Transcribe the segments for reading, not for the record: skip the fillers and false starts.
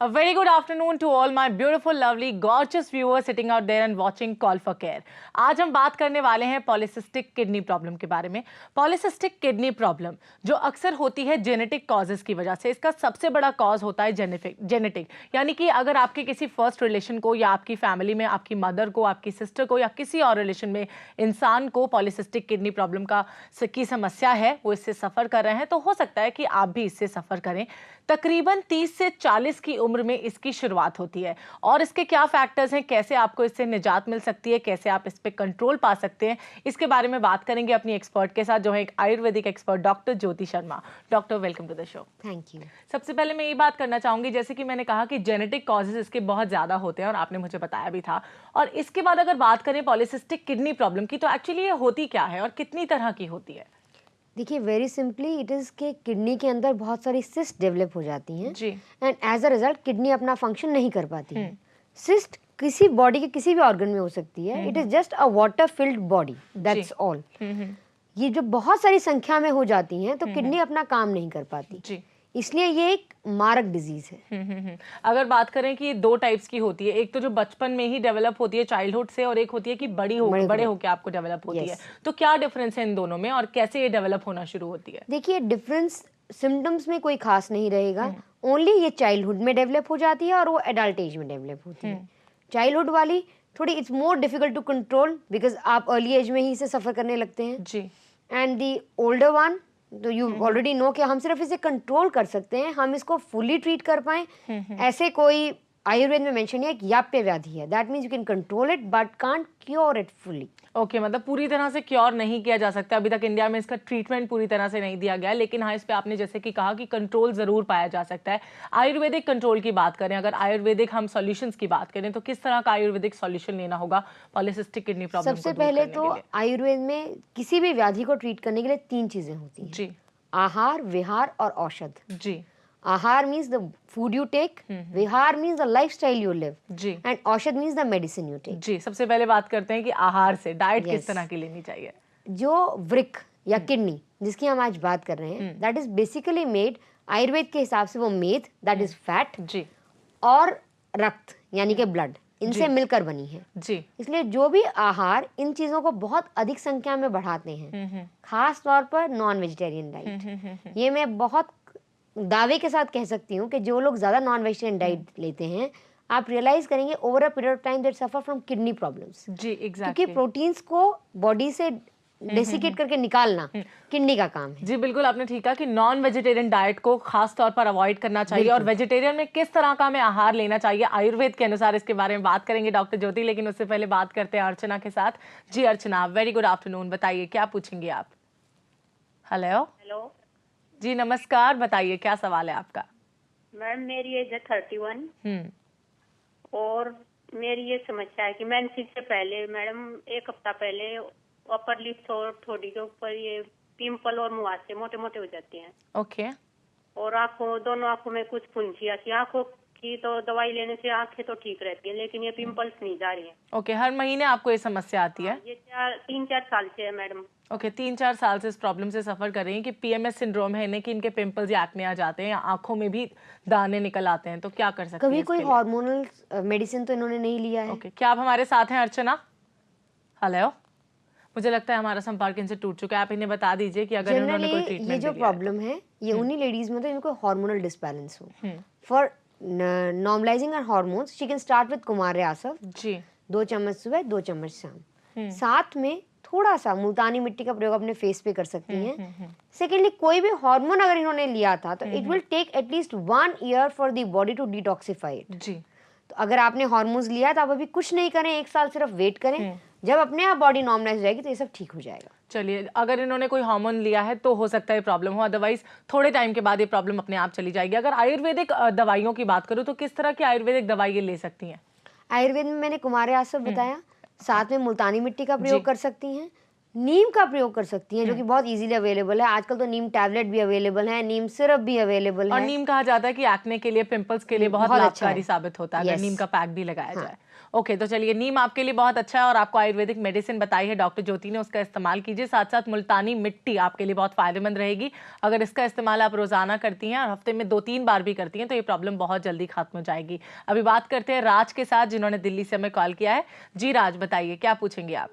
very good afternoon to all my beautiful, lovely, gorgeous viewers sitting out there and watching Call for Care. आज हम बात करने वाले हैं पॉलीसिस्टिक किडनी प्रॉब्लम के बारे में। पॉलीसिस्टिक किडनी प्रॉब्लम जो अक्सर होती है जेनेटिक कॉजेज की वजह से, इसका सबसे बड़ा कॉज होता है जेनेटिक, यानी कि अगर आपके किसी फर्स्ट रिलेशन को या आपकी फैमिली में आपकी मदर को, आपकी सिस्टर को या किसी और रिलेशन में इंसान को पॉलीसिस्टिक किडनी प्रॉब्लम की समस्या है, वो इससे सफ़र कर रहे हैं, तो हो सकता है कि आप भी इससे सफ़र करें। तकरीबन 30 से 40 की उम्र में इसकी शुरुआत होती है और इसके क्या फैक्टर्स हैं, कैसे आपको इससे निजात मिल सकती है, कैसे आप इस पे कंट्रोल पा सकते हैं, इसके बारे में बात करेंगे अपनी एक्सपर्ट के साथ, जो है एक Ayurvedic expert doctor Jyoti Sharma. Doctor, welcome to the show. Thank you. सबसे पहले मैं ये बात करना चाहूंगी, जैसे कि मैंने कहा कि जेनेटिक कॉजेज इसके बहुत ज़्यादा होते हैं और आपने मुझे बताया भी था, और इसके बाद अगर बात करें पॉलीसिस्टिक किडनी प्रॉब्लम की, तो एक्चुअली ये होती क्या है और कितनी तरह की होती है? देखिए, वेरी सिंपली इट इज़ के किडनी के अंदर बहुत सारी सिस्ट डेवलप हो जाती हैं जी। And as a result kidney अपना फंक्शन नहीं कर पाती है। सिस्ट किसी बॉडी के किसी भी ऑर्गन में हो सकती है। It is just a water field body, that's all. ये जो बहुत सारी संख्या में हो जाती हैं तो किडनी अपना काम नहीं कर पाती जी। इसलिए ये एक मारक डिजीज है। अगर बात करें कि ये दो टाइप्स की होती है, एक तो जो बचपन में ही डेवलप होती है चाइल्डहुड से, और एक होती है कि बड़े होके आपको डेवलप होती है, तो क्या डिफरेंस है इन दोनों में और कैसे ये डेवलप होना शुरू होती है? देखिए, डिफरेंस सिम्टम्स में कोई खास नहीं रहेगा, ओनली ये चाइल्डहुड में डेवलप हो जाती है और वो एडल्ट एज में डेवलप होती है। चाइल्डहुड वाली थोड़ी it's more difficult to control because आप अर्ली एज में ही इसे सफर करने लगते हैं जी। एंड दी ओल्डर वन, तो यू ऑलरेडी नो कि हम सिर्फ इसे कंट्रोल कर सकते हैं, हम इसको फुली ट्रीट कर पाए ऐसे कोई आयुर्वेद में मेंशन है कि याप्य व्याधि है। That means you can control it but can't cure it fully. Okay, मतलब पूरी तरह से क्योर नहीं किया जा सकता अभी तक, इंडिया में इसका ट्रीटमेंट पूरी तरह से नहीं दिया गया, लेकिन हाँ, इस पे आपने जैसे कि कहा कि कंट्रोल जरूर पाया जा सकता है। आयुर्वेदिक कंट्रोल की बात करें, अगर आयुर्वेदिक हम सॉल्यूशंस की बात करें, तो किस तरह का आयुर्वेदिक सॉल्यूशन लेना होगा पॉलीसिस्टिक किडनी प्रॉब्लम को सबसे दूर पहले करने तो के लिए? आयुर्वेद में किसी भी व्याधि को ट्रीट करने के लिए 3 चीजें होती हैं जी। आहार, विहार और औषध। जी। आहार means the food you take, Vihar means the lifestyle you live, ji. and औषध means the medicine you take। जी, सबसे पहले बात करते हैं कि आहार से डाइट किस तरह की लेनी चाहिए? जो वृक या किडनी जिसकी हम आज बात कर रहे हैं, that is basically made, Ayurveda के हिसाब से वो मेद, दैट इज फैट जी। और रक्त यानी कि ब्लड, इनसे मिलकर बनी है जी। इसलिए जो भी आहार इन चीजों को बहुत अधिक संख्या में बढ़ाते हैं, खास तौर पर नॉन वेजिटेरियन डाइट। ये मैं बहुत दावे के साथ कह सकती हूँ कि जो लोग ज्यादा नॉन वेजिटेरियन डाइट लेते हैं, आप रियलाइज करेंगे over a period of time that suffer from kidney problems. जी, एग्जैक्टली। क्योंकि प्रोटीन्स को बॉडी से डेसिकेट करके निकालना किडनी का काम है। जी बिल्कुल, आपने ठीक कहा कि नॉन वेजिटेरियन डाइट को खास तौर पर अवॉइड करना चाहिए, और वेजिटेरियन में किस तरह का हमें आहार लेना चाहिए आयुर्वेद के अनुसार, इसके बारे में बात करेंगे डॉक्टर ज्योति, लेकिन उससे पहले बात करते हैं अर्चना के साथ। जी अर्चना, वेरी गुड आफ्टरनून, बताइए क्या पूछेंगे आप? हेलो। हेलो जी नमस्कार, बताइए क्या सवाल है आपका? मैम, मेरी एज है 31 और मेरी ये समस्या है कि मेंसेस से पहले मैडम 1 हफ्ता पहले अपर लिप्स और थोड़ी के ऊपर ये पिंपल और मुहासे मोटे मोटे हो जाते हैं। ओके। और दोनों आंखों में कुछ फुंसियाँ सी, आंखों की तो दवाई लेने से आंखें तो ठीक रहती है, लेकिन ये पिंपल्स नहीं जा रही है। ओके, हर महीने आपको ये समस्या आती है? ये 3-4 साल से है मैडम। ओके, 3-4 साल से इस प्रॉब्लम से सफर कर रही हैं कि पीएमएस सिंड्रोम है इन्हें, कि इनके पिंपल्स या एक्ने आ जाते हैं या आंखों में भी दाने निकल आते हैं, तो क्या कर सकते हैं? कभी कोई हार्मोनल मेडिसिन तो इन्होंने नहीं लिया है? ओके, क्या आप हमारे साथ हैं अर्चना? हेलो, मुझे लगता है हमारा संपर्क इनसे टूट चुका है, आप इन्हें बता दीजिए कि अगर इन्होंने कोई ट्रीटमेंट ये जो प्रॉब्लम है ये उन्हीं लेडीज में तो इनको हार्मोनल डिसबैलेंस हो। For normalizing our hormones she can start with Kumarya Asava जी, 2 चम्मच सुबह 2 चम्मच शाम। साथ में थोड़ा सा मुल्तानी मिट्टी का प्रयोग अपने फेस पे कर सकती हैं। सेकेंडली, कोई भी हार्मोन अगर इन्होंने लिया था तो it will take at least 1 year for the body to detoxify it जी। तो अगर आपने हार्मोन्स लिया तो आप अभी कुछ नहीं करें, 1 साल सिर्फ वेट करें, जब अपने आप बॉडी नॉर्मलाइज जाएगी तो ये सब ठीक हो जाएगा। चलिए, अगर इन्होंने कोई हार्मोन लिया है तो हो सकता है प्रॉब्लम हो, अदरवाइज थोड़े टाइम के बाद ये प्रॉब्लम अपने आप चली जाएगी। अगर आयुर्वेदिक दवाइयों की बात करूँ तो किस तरह की आयुर्वेदिक दवाई ये ले सकती हैं? आयुर्वेद में मैंने कुमार्य आसव बताया, साथ में मुल्तानी मिट्टी का प्रयोग कर सकती हैं, नीम का प्रयोग कर सकती हैं जो कि बहुत इजीली अवेलेबल है। आजकल तो नीम टैबलेट भी अवेलेबल है, नीम सिरप भी अवेलेबल है, और नीम कहा जाता है कि एक्ने के लिए, पिंपल्स के लिए बहुत लाभकारी साबित होता है अगर नीम का पैक भी लगाया जाए। ओके, तो चलिए, नीम आपके लिए बहुत अच्छा है और आपको आयुर्वेदिक मेडिसिन बताई है डॉक्टर ज्योति ने, उसका इस्तेमाल कीजिए। साथ साथ मुल्तानी मिट्टी आपके लिए बहुत फायदेमंद रहेगी। अगर इसका इस्तेमाल आप रोजाना करती हैं और हफ्ते में 2-3 बार भी करती हैं तो ये प्रॉब्लम बहुत जल्दी खत्म हो जाएगी। अभी बात करते हैं राज के साथ, जिन्होंने दिल्ली से हमें कॉल किया है। जी राज, बताइए क्या पूछेंगे आप?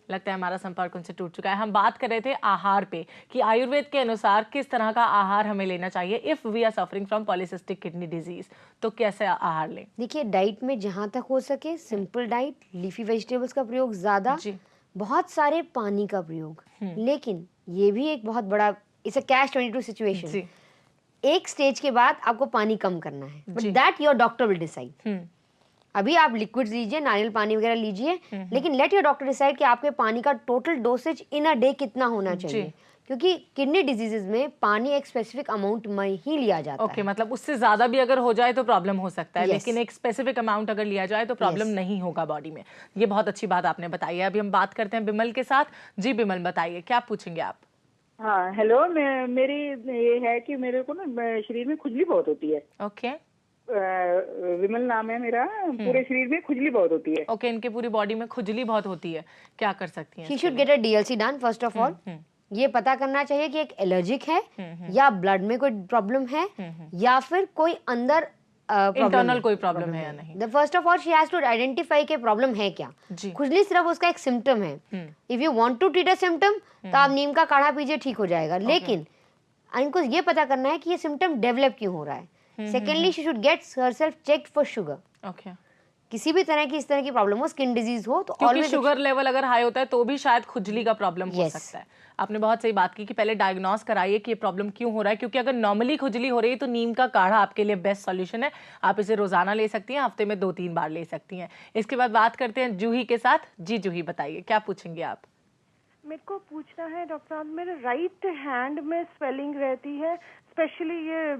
लगता है हमारा संपर्क उनसे टूट चुका है। हम बात कर रहे थे आहार पे कि आयुर्वेद के अनुसार किस तरह का आहार हमें लेना चाहिए if we are suffering from polycystic kidney disease, तो कैसे आहार लें? देखिए, डाइट में जहाँ तक हो सके सिंपल डाइट, लीफी वेजिटेबल्स का प्रयोग ज्यादा, बहुत सारे पानी का प्रयोग। लेकिन ये भी एक बहुत बड़ा इट्स अ कैच 22 सिचुएशन। एक स्टेज के बाद आपको पानी कम करना है, but that your doctor will decide. अभी आप लिक्विड्स लीजिए, नारियल पानी वगैरह लीजिए, लेकिन लेट योर डॉक्टर डिसाइड कि आपके पानी का total dosage in a day कितना होना चाहिए, क्योंकि किडनी डिजीजेज में पानी एक स्पेसिफिक अमाउंट में ही लिया जाता है। मतलब उससे ज्यादा भी अगर हो जाए तो प्रॉब्लम हो सकता है, लेकिन एक स्पेसिफिक अमाउंट अगर लिया जाए तो प्रॉब्लम नहीं होगा बॉडी में। ये बहुत अच्छी बात आपने बताई है। अभी हम बात करते हैं बिमल के साथ। जी बिमल, बताइए क्या पूछेंगे आप? हाँ हेलो, मेरी ये है कि मेरे को ना शरीर में खुजली बहुत होती है। ओके, विमल नाम है मेरा। पूरे शरीर में खुजली बहुत होती है। ओके, इनके पूरी बॉडी में खुजली बहुत होती है, क्या कर सकती हैं? She should get a DLC done first of all. ये पता करना चाहिए कि एक एलर्जिक है या ब्लड में कोई प्रॉब्लम है या फिर कोई अंदर इंटरनल कोई प्रॉब्लम है या नहीं। First of all she has to identify के प्रॉब्लम है क्या। खुजली सिर्फ उसका एक सिम्टम है। If you want to treat a symptom तो आप नीम का काढ़ा पीजिए, ठीक हो जाएगा। लेकिन इनको ये पता करना है कि ये सिम्टम डेवलप क्यों हो रहा है। Secondly she should gate herself checked for sugar. Okay, किसी भी तरह की इस तरह की प्रॉब्लम हो, स्किन डिजीज हो, तो क्योंकि शुगर लेवल अगर हाई होता है तो भी शायद खुजली का प्रॉब्लम हो सकता है। आपने बहुत सही बात की कि पहले डायग्नोस कराइए कि ये प्रॉब्लम क्यों हो रहा है, क्योंकि अगर नॉर्मली खुजली हो रही है तो नीम का काढ़ा आपके लिए बेस्ट सॉल्यूशन है। आप इसे रोजाना ले सकती हैं, हफ्ते में 2-3 बार ले सकती हैं। इसके बाद बात करते हैं जूही के साथ। जी जूही, बताइए क्या पूछेंगे आप? मेरे को पूछना है डॉक्टर साहब, मेरे राइट हैंड में स्वेलिंग रहती है, स्पेशली ये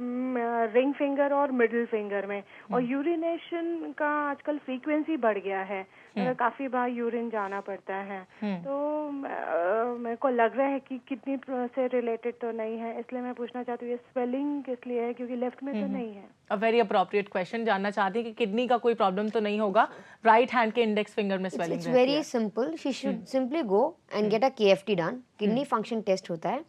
रिंग फिंगर और मिडिल फिंगर में, और यूरिनेशन का आजकल फ्रीक्वेंसी बढ़ गया है, काफी बार यूरिन जाना पड़ता है। तो मेरे को लग रहा है कि किडनी से रिलेटेड तो नहीं है, इसलिए मैं पूछना चाहती हूँ ये स्वेलिंग किस लिए है, क्योंकि लेफ्ट में तो नहीं है। A very appropriate question. जानना चाहती है कि किडनी का कोई प्रॉब्लम तो नहीं होगा, राइट हैंड के इंडेक्स फिंगर में स्वेलिंग रहती है। It's very simple, she should simply go and get a KFT done. Kidney function test होता है,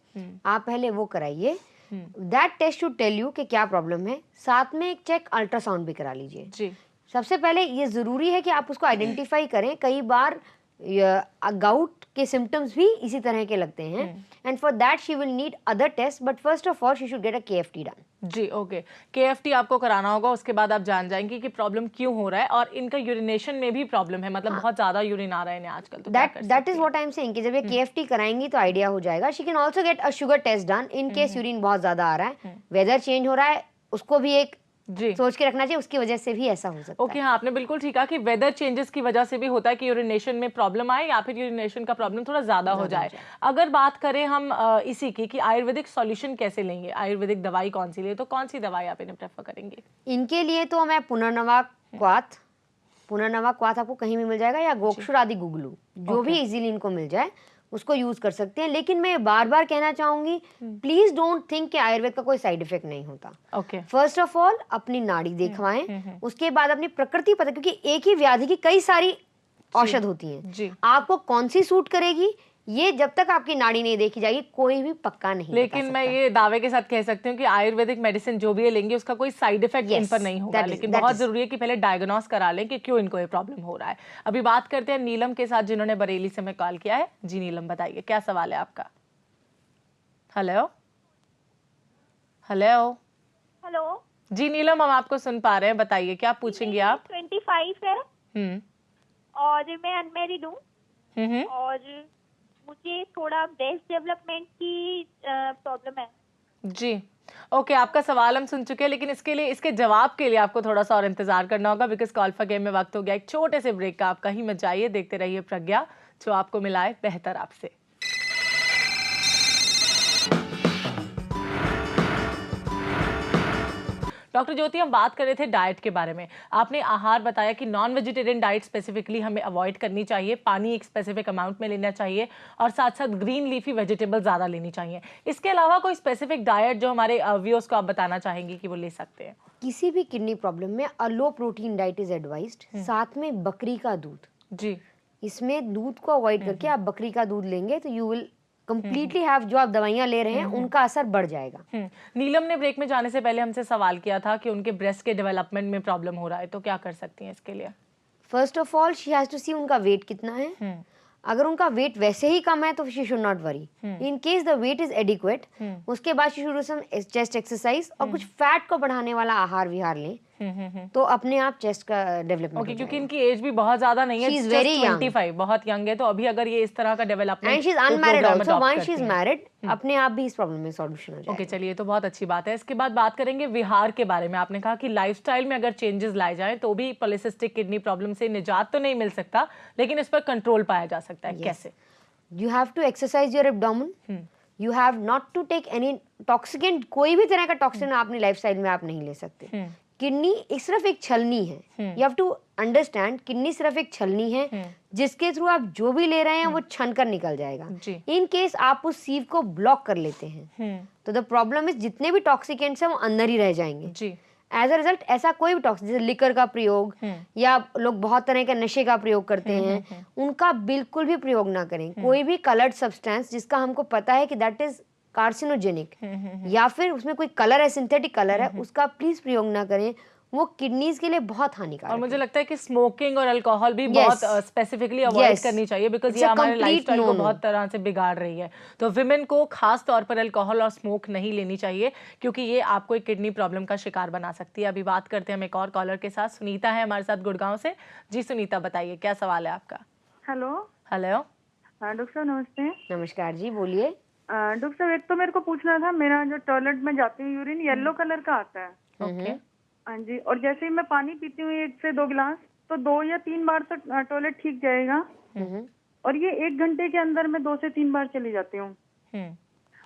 आप पहले वो कराइए। That test should tell you कि क्या प्रॉब्लम है। साथ में एक चेक अल्ट्रासाउंड भी करा लीजिए। जी, सबसे पहले ये जरूरी है कि आप उसको आइडेंटिफाई करें। कई बार गाउट के सिम्टम्स भी इसी तरह के लगते हैं, and for that she will need other test, but first of all she should get a KFT done. जी ओके, केएफटी आपको कराना होगा, उसके बाद आप जान जाएंगे कि प्रॉब्लम क्यों हो रहा है। और इनका यूरिनेशन में भी प्रॉब्लम है, मतलब बहुत ज्यादा यूरिन आ रहा है इन्हें आजकल। तो that is what I am saying कि जब ये केएफटी कराएंगी तो आइडिया हो जाएगा। She can also get a sugar test done in case urine बहुत ज्यादा आ रहा है, वेदर चेंज हो रहा है, उसको भी एक सोच के रखना चाहिए, उसकी वजह से भी ऐसा हो सकता है। ओके, हाँ आपने बिल्कुल ठीक कहा कि वेदर चेंजेस की वजह से भी होता है कि यूरिनेशन में प्रॉब्लम आए या फिर यूरिनेशन का प्रॉब्लम थोड़ा ज्यादा हो जाए। अगर बात करें हम इसी की कि आयुर्वेदिक सॉल्यूशन कैसे लेंगे, आयुर्वेदिक दवाई कौन सी ले, तो कौन सी दवाई आप इन्हें प्रेफर करेंगे? इनके लिए तो मैं पुनर्नवा क्वाथ आपको कहीं भी मिल जाएगा, या गोक्षुर आदि गुगलू, जो भी इजीली इनको मिल जाए उसको यूज कर सकते हैं। लेकिन मैं बार बार कहना चाहूंगी, प्लीज डोंट थिंक कि आयुर्वेद का कोई साइड इफेक्ट नहीं होता। ओके, फर्स्ट ऑफ ऑल अपनी नाड़ी देखवाएं, उसके बाद अपनी प्रकृति पता, क्योंकि एक ही व्याधि की कई सारी औषध होती हैं। आपको कौन सी सूट करेगी, ये जब तक आपकी नाड़ी नहीं देखी जाएगी कोई भी पक्का नहीं। लेकिन मैं ये दावे के साथ कह सकती हूँ कि आयुर्वेदिक मेडिसिन जो भी लेंगे उसका कोई साइड इफेक्ट इन पर नहीं होगा। लेकिन बहुत जरूरी है कि पहले डायग्नोस करा लें कि क्यों इनको ये प्रॉब्लम हो रहा है। अभी बात करते हैं नीलम के साथ, जिन्होंने बरेली से हमें कॉल किया है। जी नीलम, बताइए क्या सवाल है आपका? हेलो हेलो हेलो जी नीलम, हम आपको सुन पा रहे हैं, बताइए क्या पूछेंगे आप? 25 है और मैं अनमेरिड हूँ और मुझे थोड़ा ब्रेस्ट डेवलपमेंट की प्रॉब्लम है। जी ओके, आपका सवाल हम सुन चुके हैं, लेकिन इसके जवाब के लिए आपको थोड़ा सा और इंतजार करना होगा, बिकॉज कॉल फॉर गेम में वक्त हो गया एक छोटे से ब्रेक का। आप कहीं मत जाइए, देखते रहिए प्रज्ञा, जो आपको मिलाए बेहतर आपसे। डॉक्टर ज्योति, हम बात कर रहे थे डाइट के बारे में। आपने आहार बताया कि नॉन वेजिटेरियन डाइट स्पेसिफिकली हमें अवॉइड करनी चाहिए, पानी एक स्पेसिफिक अमाउंट में लेना चाहिए और साथ साथ ग्रीन लीफी वेजिटेबल ज़्यादा लेनी चाहिए। इसके अलावा कोई स्पेसिफिक डाइट जो हमारे व्यूअर्स को आप बताना चाहेंगे कि वो ले सकते हैं? किसी भी किडनी प्रॉब्लम में अ लो प्रोटीन डाइट इज एडवाइज्ड। साथ में बकरी का दूध, जी, इसमें दूध को अवॉइड करके आप बकरी का दूध लेंगे तो यू विल कंप्लीटली हैव, जो आप दवाइयाँ ले रहे हैं उनका असर बढ़ जाएगा। नीलम ने ब्रेक में जाने से पहले हमसे सवाल किया था कि उनके ब्रेस्ट के डेवलपमेंट में प्रॉब्लम हो रहा है, तो क्या कर सकती हैं इसके लिए? First of all she has to see उनका वेट कितना है। अगर उनका वेट वैसे ही कम है तो she should not worry. In case the weight is adequate, उसके बाद she should do some chest exercise और कुछ फैट को बढ़ाने वाला आहार विहार लें, तो अपने आप चेस्ट का डेवलपमेंट ओके, क्योंकि इनकी एज भी बहुत ज्यादा नहीं है, She is very young. 25, बहुत यंग है। तो अभी अगर ये इस तरह का development, and she is unmarried also, once she is married अपने आप भी इस प्रॉब्लम में सॉल्यूशन हो जाएगा। ओके, चलिए, तो बहुत अच्छी बात है। इसके बाद बात करेंगे विहार के बारे में। आपने कहा कि लाइफस्टाइल में अगर चेंजेस लाए जाएं तो भी पॉलिसिस्टिक किडनी प्रॉब्लम से निजात तो नहीं मिल सकता, लेकिन इस पर कंट्रोल पाया जा सकता है। कैसे? You have to exercise your abdomen. You have not to take any toxicant, कोई भी तरह का टॉक्सिन अपनी लाइफस्टाइल में आप नहीं ले सकते। किडनी सिर्फ एक छलनी है। You have to understand, kidney सिर्फ एक छलनी है जिसके थ्रू आप जो भी ले रहे हैं वो छन कर निकल जाएगा। इन केस आप उस सीव को ब्लॉक कर लेते हैं तो द प्रॉब्लम इज जितने भी टॉक्सिकेंट्स हैं वो अंदर ही रह जाएंगे। एज अ रिजल्ट ऐसा कोई भी टॉक्सिक, जैसे लिकर का प्रयोग या लोग बहुत तरह के नशे का प्रयोग करते हैं, उनका बिल्कुल भी प्रयोग ना करें। कोई भी कलर्ड सब्सटेंस जिसका हमको पता है कि दैट इज कार्सिनोजेनिक या फिर उसमें कोई कलर है, सिंथेटिक कलर है, उसका प्लीज प्रयोग ना करें, वो किडनीज के लिए बहुत हानिकारक और मुझे है। लगता है कि स्मोकिंग और अल्कोहल भी बहुत स्पेसिफिकली अवॉइड करनी चाहिए, बिकॉज ये हमारे लाइफस्टाइल को बहुत तरह से बिगाड़ रही है। तो विमेन को खास तौर पर अल्कोहल और स्मोक नहीं लेनी चाहिए, क्योंकि ये आपको एक किडनी प्रॉब्लम का शिकार बना सकती है। अभी बात करते हैं हम एक और कॉलर के साथ। सुनीता है हमारे साथ गुड़गांव से। जी सुनीता, बताइए क्या सवाल है आपका? हेलो। हेलो डॉक्टर साहब नमस्ते। नमस्कार जी, बोलिए। डॉक्टर साहब एक तो मेरे को पूछना था, मेरा जो टॉयलेट में जाती हूँ यूरिन येलो कलर का आता है। ओके, हाँ जी, और जैसे ही मैं पानी पीती हूँ 1 से 2 गिलास, तो 2 या 3 बार तो टॉयलेट ठीक जाएगा, और ये 1 घंटे के अंदर मैं 2 से 3 बार चली जाती हूँ,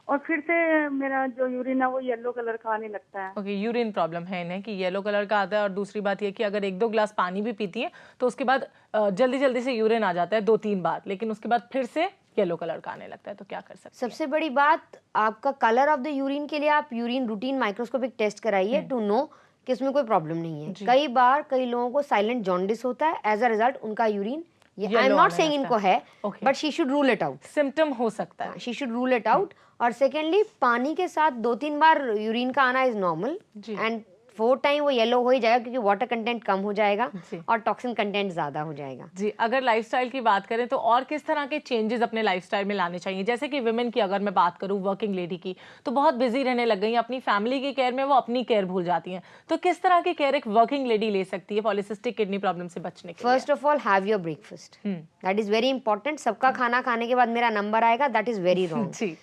और फिर से मेरा जो यूरिन है वो येलो कलर का आने लगता है। ओके, यूरिन प्रॉब्लम है इन्हें कि येलो कलर का आता है। और दूसरी बात ये कि अगर 1-2 गिलास पानी भी पीती हैं तो उसके बाद जल्दी जल्दी से यूरिन आ जाता है 2-3 बार, लेकिन उसके बाद फिर से येलो कलर का आने लगता है, तो क्या कर सकते हैं? सबसे बड़ी बात, आपका कलर ऑफ द यूरिन के लिए आप यूरिन रूटीन माइक्रोस्कोपिक टेस्ट कराइए टू नो कि उसमें कोई प्रॉब्लम नहीं है। कई बार कई लोगों को साइलेंट जॉन्डिस होता है, एज अ रिजल्ट उनका urine, I am not saying इनको है, but she should rule it out. Symptom हो सकता है, she should rule it out. और सेकेंडली, पानी के साथ 2-3 बार यूरिन का आना इज नॉर्मल, एंड 4 टाइम वो येलो हो ही जाएगा क्योंकि वाटर कंटेंट कम हो जाएगा और टॉक्सिन कंटेंट ज्यादा हो जाएगा। जी, अगर लाइफस्टाइल की बात करें तो और किस तरह के चेंजेस अपने लाइफस्टाइल में लाने चाहिए? जैसे कि विमेन की अगर मैं बात करूं, वर्किंग लेडी की, तो बहुत बिजी रहने लग गई हैं, अपनी फैमिली की केयर में वो अपनी केयर भूल जाती हैं, तो किस तरह की केयर एक वर्किंग लेडी ले सकती है पॉलिसिस्टिक किडनी प्रॉब्लम से बचने के लिए? First of all, have your breakfast, that is very important. सबका खाना खाने के बाद मेरा नंबर आएगा, दैट इज वेरी रॉन्ग।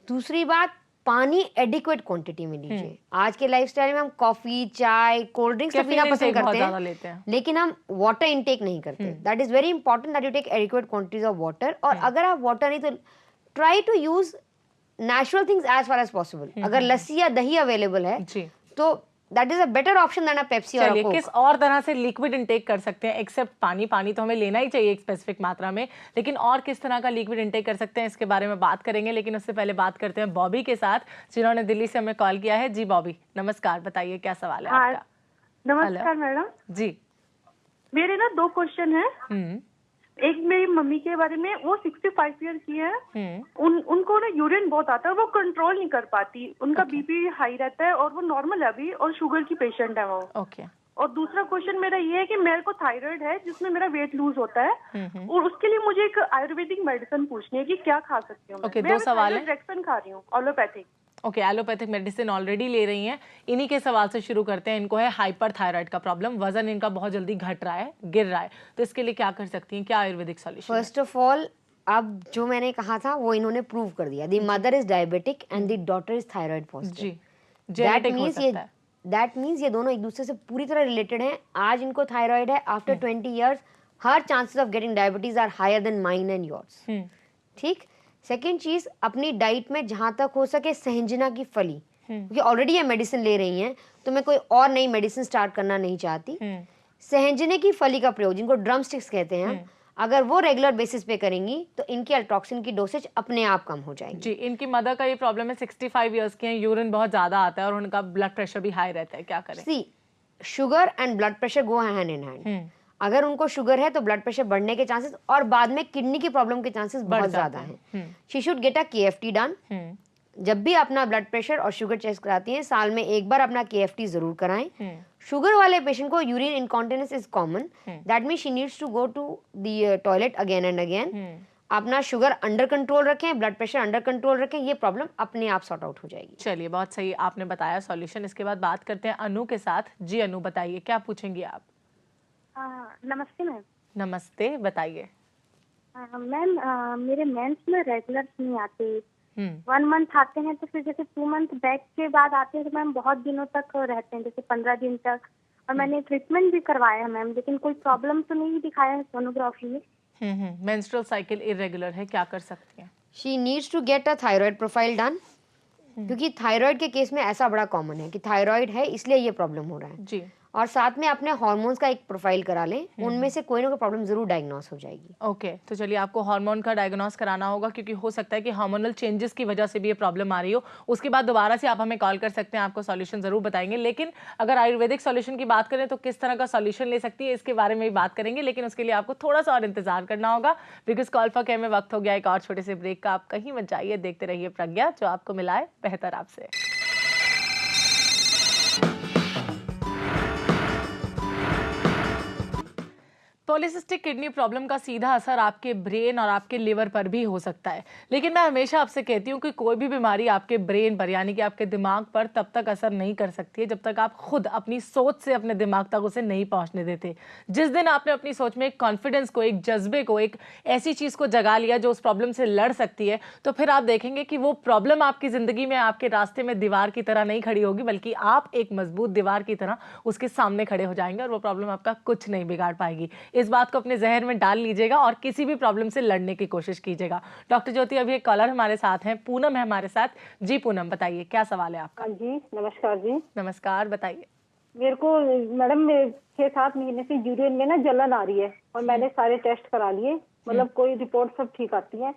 दूसरी बात, पानी एडिक्वेट क्वांटिटी में लीजिए। आज के लाइफस्टाइल में हम कॉफी, चाय, कोल्ड ड्रिंक्स तो पीना पसंद करते हैं, लेकिन हम वाटर इनटेक नहीं करते। That is very important that you take adequate quantities of water. और अगर आप वाटर नहीं, तो try to use natural things as far as possible. अगर लस्सी या दही अवेलेबल है तो that is a better option than a Pepsi और कोक। किस और तरह से लिक्विड इंटेक कर सकते हैं एक्सेप्ट पानी? पानी तो हमें लेना ही चाहिए एक स्पेसिफिक मात्रा में, लेकिन और किस तरह का लिक्विड इंटेक कर सकते हैं, इसके बारे में बात करेंगे। लेकिन उससे पहले बात करते हैं बॉबी के साथ, जिन्होंने दिल्ली से हमें कॉल किया है। जी बॉबी, नमस्कार, बताइए क्या सवाल है आपका? नमस्कार मैडम जी, मेरे ना 2 क्वेश्चन है। एक मेरी मम्मी के बारे में, वो 65 ईयर की है, उनको ना यूरिन बहुत आता है, वो कंट्रोल नहीं कर पाती, उनका बीपी हाई रहता है और वो नॉर्मल है अभी, और शुगर की पेशेंट है वो। ओके। और दूसरा क्वेश्चन मेरा ये है कि मेरे को थायराइड है जिसमें मेरा वेट लूज होता है, और उसके लिए मुझे एक आयुर्वेदिक मेडिसिन पूछनी है कि क्या खा सकती हूँ मैं। ओके, 2 सवाल है। इंजेक्शन खा रही हूँ allopathic. Okay, allopathic medicine already ले रही हैं। इन्हीं के सवाल से शुरू करते हैं। इनको है हाइपरथायराइड का प्रॉब्लम, वजन इनका बहुत जल्दी घट रहा है, गिर रहा है, तो इसके लिए क्या कर सकती हैं, क्या Ayurvedic solution? First of all, अब जो मैंने कहा था वो इन्होंने प्रूव कर दिया। The mother is diabetic and the daughter is thyroid positive. जी, जेनेटिक हो सकता है। दैट मीन्स ये दोनों एक दूसरे से पूरी तरह रिलेटेड हैं। आज इनको थायराइड है, after 20 years her chances of getting diabetes are higher than mine and yours. ठीक। सेकेंड चीज, अपनी डाइट में जहां तक हो सके सहंजना की फली, क्योंकि ऑलरेडी ये मेडिसिन ले रही हैं, तो मैं कोई और नई मेडिसिन स्टार्ट करना नहीं चाहती। सहजने की फली का प्रयोग, जिनको ड्रम स्टिक्स कहते हैं, अगर वो रेगुलर बेसिस पे करेंगी तो इनकी अल्ट्रॉक्सिन की डोसेज अपने आप कम हो जाएगी। जी, इनकी मदर का ये प्रॉब्लम है, 65 इयर्स की हैं, यूरिन बहुत ज्यादा आता है और उनका ब्लड प्रेशर भी हाई रहता है, क्या करें? See, sugar and blood pressure go hand in hand. अगर उनको शुगर है तो ब्लड प्रेशर बढ़ने के चांसेस और बाद में किडनी की प्रॉब्लम के चांसेस बहुत ज्यादा हैं। She should get a KFT done. जब भी अपना ब्लड प्रेशर और शुगर चेक कराती हैं, साल में एक बार अपना KFT जरूर कराएं। शुगर वाले पेशेंट को urine incontinence is common, that mean she needs to go to the toilet again and again. अपना शुगर अंडर कंट्रोल रखें, ब्लड प्रेशर अंडर कंट्रोल रखें, ये प्रॉब्लम अपने आप सॉर्ट आउट हो जाएगी। चलिए, बहुत सही आपने बताया सॉल्यूशन। इसके बाद बात करते हैं अनु के साथ। जी अनु, बताइए क्या पूछेंगी आप? नमस्ते मैम। नमस्ते, बताइए। मैम मेरे मेंस में रेगुलर नहीं आते, 1 मंथ आते हैं तो फिर जैसे 2 मंथ बैक के बाद आते हैं तो मैम बहुत दिनों तक रहते हैं, जैसे 15 दिन तक। और मैंने ट्रीटमेंट भी करवाया है मैम, लेकिन कोई प्रॉब्लम तो नहीं दिखाया है सोनोग्राफी में। मेंस्ट्रुअल साइकिल इरेगुलर है, क्या कर सकती हैं? She needs to get a thyroid profile done, क्योंकि थायराइड के केस में ऐसा बड़ा कॉमन है कि थायराइड है इसलिए ये प्रॉब्लम हो रहा है जी। और साथ में अपने हार्मोन्स का एक प्रोफाइल करा लें, उनमें से कोई ना कोई प्रॉब्लम जरूर डायग्नोस हो जाएगी। ओके, तो चलिए आपको हार्मोन का डायग्नोस कराना होगा, क्योंकि हो सकता है कि हार्मोनल चेंजेस की वजह से भी ये प्रॉब्लम आ रही हो। उसके बाद दोबारा से आप हमें कॉल कर सकते हैं, आपको सॉल्यूशन जरूर बताएंगे। लेकिन अगर आयुर्वेदिक सॉल्यूशन की बात करें तो किस तरह का सॉल्यूशन ले सकती है, इसके बारे में भी बात करेंगे। लेकिन उसके लिए आपको थोड़ा सा और इंतजार करना होगा, बिकॉज कॉल फॉर केयर में वक्त हो गया एक और छोटे से ब्रेक का। आप कहीं मत जाइए, देखते रहिए प्रज्ञा, जो आपको मिलाए बेहतर आपसे। पॉलीसिस्टिक किडनी प्रॉब्लम का सीधा असर आपके ब्रेन और आपके लिवर पर भी हो सकता है, लेकिन मैं हमेशा आपसे कहती हूँ कि कोई भी बीमारी आपके ब्रेन पर यानी कि आपके दिमाग पर तब तक असर नहीं कर सकती है जब तक आप खुद अपनी सोच से अपने दिमाग तक उसे नहीं पहुँचने देते। जिस दिन आपने अपनी सोच में एक कॉन्फिडेंस को, एक जज्बे को, एक ऐसी चीज़ को जगा लिया जो उस प्रॉब्लम से लड़ सकती है, तो फिर आप देखेंगे कि वो प्रॉब्लम आपकी ज़िंदगी में, आपके रास्ते में दीवार की तरह नहीं खड़ी होगी, बल्कि आप एक मजबूत दीवार की तरह उसके सामने खड़े हो जाएंगे और वो प्रॉब्लम आपका कुछ नहीं बिगाड़ पाएगी। इस बात को अपने जहन में डाल लीजिएगा और किसी भी प्रॉब्लम से लड़ने की कोशिश कीजिएगा। डॉक्टर ज्योति, अभी एक कॉलर हमारे साथ हैं, पूनम है हमारे साथ। जी पूनम, बताइए क्या सवाल है आपका? जी नमस्कार जी। नमस्कार, बताइए। मेरे को मैडम 6-7 महीने से यूरिन में ना जलन आ रही है और मैंने सारे टेस्ट करा लिए, मतलब कोई रिपोर्ट सब ठीक आती है।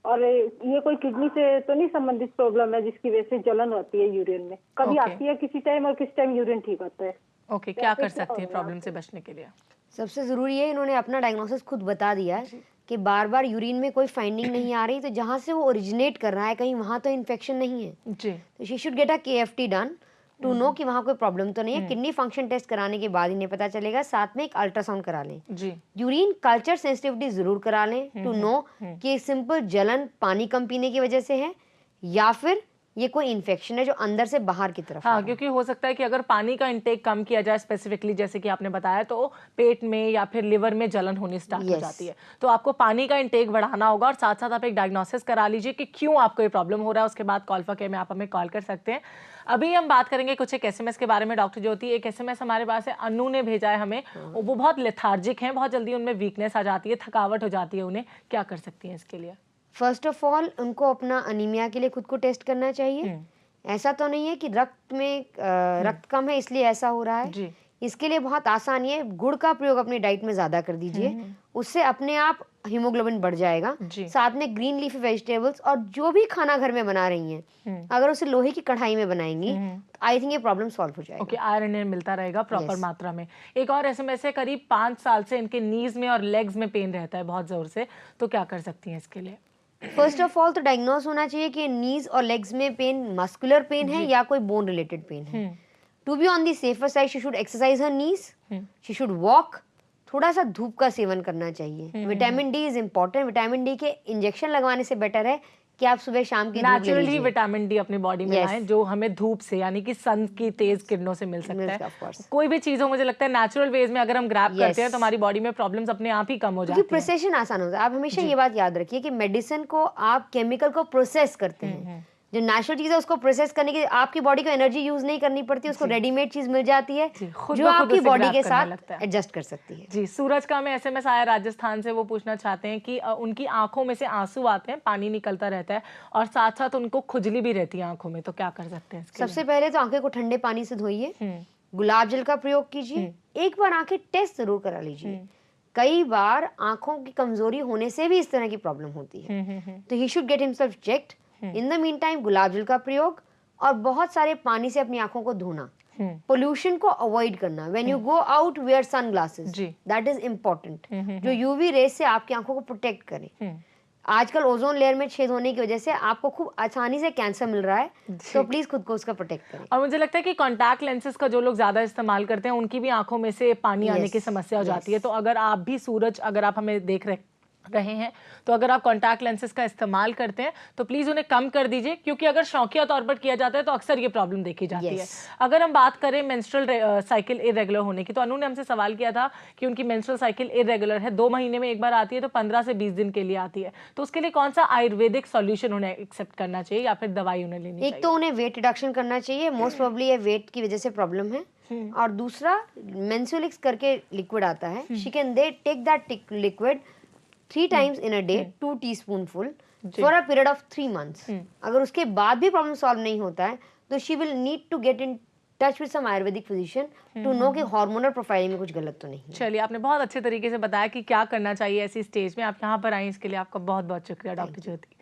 और ये कोई किडनी से तो नहीं संबंधित प्रॉब्लम है जिसकी वजह से जलन होती है यूरिन में? कभी आती है किसी टाइम और किस टाइम यूरिन ठीक होता है। ओके, क्या कर सकती है प्रॉब्लम से बचने के लिए? सबसे ज़रूरी है, इन्होंने अपना डायग्नोसिस खुद बता दिया है कि बार बार यूरिन में कोई फाइंडिंग नहीं आ रही, तो जहाँ से वो ओरिजिनेट कर रहा है कहीं वहाँ तो इन्फेक्शन नहीं है जी। तो she should get a KFT done to know कि वहाँ कोई प्रॉब्लम तो नहीं है। किडनी फंक्शन टेस्ट कराने के बाद इन्हें पता चलेगा, साथ में एक अल्ट्रासाउंड करा लें जी। यूरिन कल्चर सेंसिटिविटी जरूर करा लें टू नो कि सिंपल जलन पानी कम पीने की वजह से है या फिर ये कोई इन्फेक्शन है जो अंदर से बाहर की तरफ। हाँ, क्योंकि हो सकता है कि अगर पानी का इंटेक कम किया जाए स्पेसिफिकली, जैसे कि आपने बताया, तो पेट में या फिर लिवर में जलन होनी स्टार्ट हो जाती है। तो आपको पानी का इंटेक बढ़ाना होगा और साथ साथ आप एक डायग्नोसिस करा लीजिए कि क्यों आपको ये प्रॉब्लम हो रहा है। उसके बाद कॉल फॉर केयर में आप हमें कॉल कर सकते हैं। अभी हम बात करेंगे कुछ एक SMS के बारे में। डॉक्टर ज्योति, एक SMS हमारे पास है, अनु ने भेजा है हमें। वो बहुत लेथार्जिक हैं, बहुत जल्दी उनमें वीकनेस आ जाती है, थकावट हो जाती है उन्हें, क्या कर सकती हैं इसके लिए? फर्स्ट ऑफ ऑल उनको अपना अनीमिया के लिए खुद को टेस्ट करना चाहिए। ऐसा तो नहीं है कि रक्त में रक्त कम है इसलिए ऐसा हो रहा है जी। इसके लिए बहुत आसान है, गुड़ का प्रयोग अपनी डाइट में ज्यादा कर दीजिए, उससे अपने आप हीमोग्लोबिन बढ़ जाएगा। साथ में ग्रीन लीफी वेजिटेबल्स और जो भी खाना घर में बना रही हैं अगर उसे लोहे की कढ़ाई में बनाएंगी तो आई थिंक ये प्रॉब्लम सॉल्व हो जाएगा। ओके, आयरन मिलता रहेगा प्रॉपर मात्रा में। एक और SMS है, करीब 5 साल से इनके नीज में और लेग्स में पेन रहता है बहुत जोर से, तो क्या कर सकती हैं इसके लिए? फर्स्ट ऑफ ऑल तो डायग्नोस होना चाहिए कि नीज और लेग्स में पेन मस्कुलर पेन है या कोई बोन रिलेटेड पेन है। To be on the safer side she should exercise her knees, she should walk, थोड़ा सा धूप का सेवन करना चाहिए। Vitamin D is important, vitamin D के इंजेक्शन लगवाने से बेटर है कि आप सुबह शाम की नेचुरली विटामिन डी अपनी बॉडी में लाएं, जो हमें धूप से यानी कि सन की तेज किरणों से मिल सकता है। कोई भी चीज हो, मुझे लगता है नेचुरल वेज में अगर हम ग्रैब करते हैं तो हमारी बॉडी में प्रॉब्लम्स अपने आप ही कम हो जाती हैं। प्रोसेशन आसान होता है। आप हमेशा ये बात याद रखिए कि मेडिसिन को आप केमिकल को प्रोसेस करते हैं, जो नेचुरल चीज है उसको प्रोसेस करने के लिए आपकी बॉडी को एनर्जी यूज नहीं करनी पड़ती, उसको रेडीमेड चीज मिल जाती है जो आपकी बॉडी के साथ एडजस्ट कर सकती है। जी, सूरज का हमें एसएमएस आया राजस्थान से, वो पूछना चाहते हैं कि उनकी आंखों में से आंसू आते हैं, पानी निकलता रहता है और साथ साथ उनको खुजली भी रहती है आंखों में, तो क्या कर सकते हैं? सबसे पहले तो आंखें को ठंडे पानी से धोइए, गुलाब जल का प्रयोग कीजिए, एक बार आंखें टेस्ट जरूर करा लीजिए। कई बार आंखों की कमजोरी होने से भी इस तरह की प्रॉब्लम होती है, तो he should get himself checked. In the mean time गुलाब जल का प्रयोग और बहुत सारे पानी से अपनी आंखों को धोना, पोल्यूशन को अवॉइड करना। When you go out wear sunglasses, that is important, जो यूवी रेस से आपकी आंखों को प्रोटेक्ट करे। आजकल ओजोन लेयर में छेद होने की वजह से आपको खूब आसानी से कैंसर मिल रहा है, तो प्लीज खुद को उसका प्रोटेक्ट करें। और मुझे लगता है कि कॉन्टैक्ट लेंसेज का जो लोग ज्यादा इस्तेमाल करते हैं उनकी भी आंखों में से पानी आने की समस्या हो जाती है। तो अगर आप भी सूरज, अगर आप हमें देख रहे हैं तो अगर आप कॉन्टैक्ट लेंसेज का इस्तेमाल करते हैं तो प्लीज उन्हें कम कर दीजिए, क्योंकि अगर शौकिया तौर पर किया जाता है तो अक्सर ये प्रॉब्लम देखी जाती है। अगर हम बात करें मेंस्ट्रुअल साइकिल इरेगुलर होने की, तो अनु ने हमसे सवाल किया था कि उनकी मेंस्ट्रुअल साइकिल इरेगुलर है, 2 महीने में एक बार आती है, तो 15 से 20 दिन के लिए आती है, तो उसके लिए कौन सा आयुर्वेदिक सॉल्यूशन उन्हें एक्सेप्ट करना चाहिए या फिर दवाई उन्हें लेनी चाहिए? एक तो उन्हें वेट रिडक्शन करना चाहिए, मोस्ट प्रोबेबली ये वेट की वजह से प्रॉब्लम है, और दूसरा मेंसुलिक्स करके लिक्विड आता है, she can they take that liquid 3 times in a day, 2 teaspoonful for a period of 3 months। अगर उसके बाद भी प्रॉब्लम सॉल्व नहीं होता है तो she will need to get in touch with some Ayurvedic physician to know कि हार्मोनल प्रोफाइलिंग में कुछ गलत तो नहीं है। चलिए, आपने बहुत अच्छे तरीके से बताया कि क्या करना चाहिए ऐसी स्टेज में। आप यहाँ पर आई, इसके लिए आपका बहुत बहुत शुक्रिया डॉक्टर ज्योति।